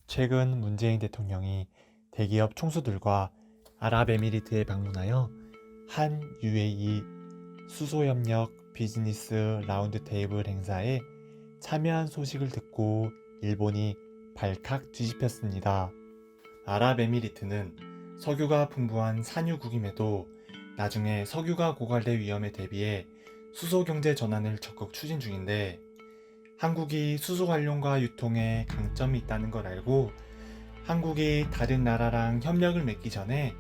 최근 문재인 대통령이 대기업 총수들과 아랍에미리트에 방문하여 한 UAE 수소협력 비즈니스 라운드테이블 행사에 참여한 소식을 듣고 일본이 발칵 뒤집혔습니다. 아랍에미리트는 석유가 풍부한 산유국임에도 나중에 석유가 고갈될 위험에 대비해 수소 경제 전환을 적극 추진 중인데, 한국이 수소 관련과 유통에 강점이 있다는 걸 알고 한국이 다른 나라랑 협력을 맺기 전에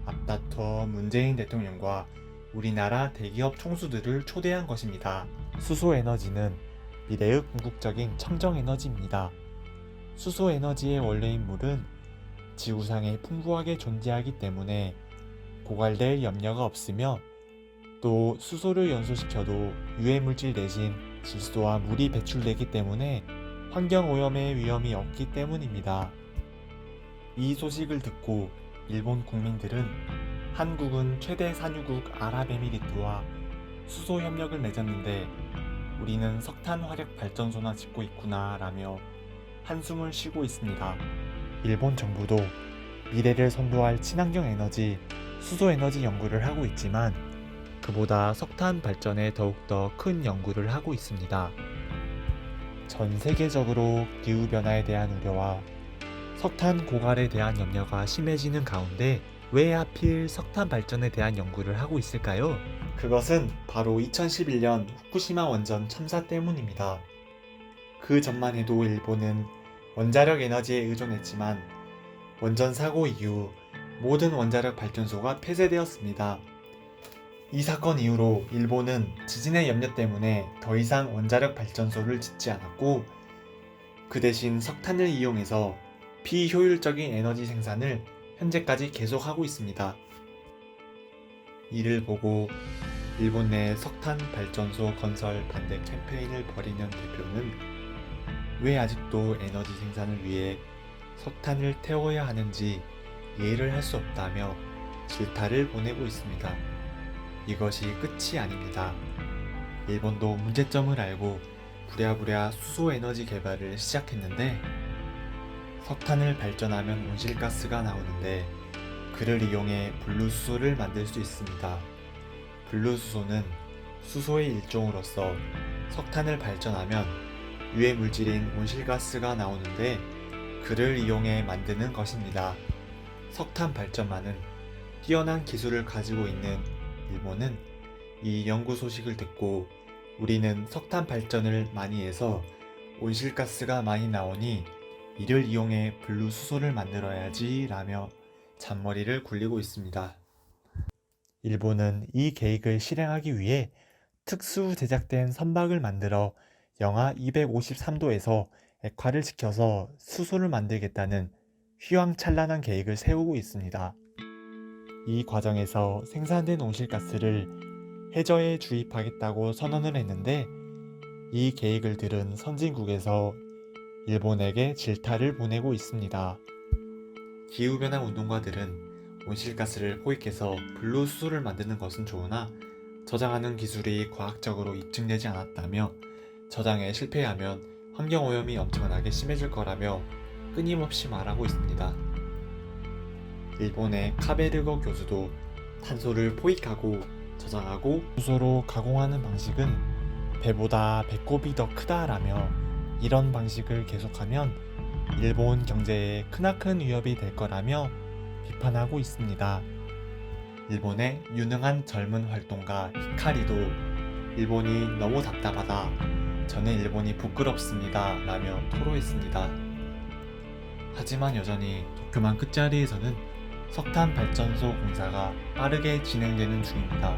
앞다퉈 문재인 대통령과 우리나라 대기업 총수들을 초대한 것입니다. 수소 에너지는 미래의 궁극적인 청정 에너지입니다. 수소 에너지의 원래인 물은 지구상에 풍부하게 존재하기 때문에 고갈될 염려가 없으며, 또 수소를 연소시켜도 유해물질 대신 질소와 물이 배출되기 때문에 환경오염의 위험이 없기 때문입니다. 이 소식을 듣고 일본 국민들은 한국은 최대 산유국 아랍에미리트와 수소 협력을 맺었는데 우리는 석탄 화력 발전소나 짓고 있구나 라며 한숨을 쉬고 있습니다. 일본 정부도 미래를 선도할 친환경 에너지, 수소 에너지 연구를 하고 있지만 그보다 석탄 발전에 더욱더 큰 연구를 하고 있습니다. 전 세계적으로 기후변화에 대한 우려와 석탄 고갈에 대한 염려가 심해지는 가운데 왜 하필 석탄 발전에 대한 연구를 하고 있을까요? 그것은 바로 2011년 후쿠시마 원전 참사 때문입니다. 그 전만 해도 일본은 원자력 에너지에 의존했지만 원전 사고 이후 모든 원자력 발전소가 폐쇄되었습니다. 이 사건 이후로 일본은 지진의 염려 때문에 더 이상 원자력 발전소를 짓지 않았고, 그 대신 석탄을 이용해서 비효율적인 에너지 생산을 현재까지 계속하고 있습니다. 이를 보고 일본 내 석탄 발전소 건설 반대 캠페인을 벌이는 대표는 왜 아직도 에너지 생산을 위해 석탄을 태워야 하는지 이해를 할 수 없다며 질타를 보내고 있습니다. 이것이 끝이 아닙니다. 일본도 문제점을 알고 부랴부랴 수소 에너지 개발을 시작했는데, 석탄을 발전하면 온실가스가 나오는데 그를 이용해 분리수소를 만들 수 있습니다. 분리수소는 수소의 일종으로서 석탄을 발전하면 유해물질인 온실가스가 나오는데 그를 이용해 만드는 것입니다. 석탄 발전만은 뛰어난 기술을 가지고 있는 일본은 이 연구 소식을 듣고 우리는 석탄 발전을 많이 해서 온실가스가 많이 나오니 이를 이용해 분리수소를 만들어야지 라며 잔머리를 굴리고 있습니다. 일본은 이 계획을 실행하기 위해 특수 제작된 선박을 만들어 영하 253도에서 액화를 시켜서 수소를 만들겠다는 휘황찬란한 계획을 세우고 있습니다. 이 과정에서 생산된 온실가스를 해저에 주입하겠다고 선언을 했는데, 이 계획을 들은 선진국에서 일본에게 질타를 보내고 있습니다. 기후변화 운동가들은 온실가스를 포획해서 분리수소를 만드는 것은 좋으나 저장하는 기술이 과학적으로 입증되지 않았다며, 저장에 실패하면 환경오염이 엄청나게 심해질 거라며 끊임없이 말하고 있습니다. 일본의 카베르거 교수도 탄소를 포획하고 저장하고 수소로 가공하는 방식은 배보다 배꼽이 더 크다라며, 이런 방식을 계속하면 일본 경제에 크나큰 위협이 될 거라며 비판하고 있습니다. 일본의 유능한 젊은 활동가 히카리도 일본이 너무 답답하다, 저는 일본이 부끄럽습니다 라며 토로했습니다. 하지만 여전히 도쿄만 끝자리에서는 석탄 발전소 공사가 빠르게 진행되는 중입니다.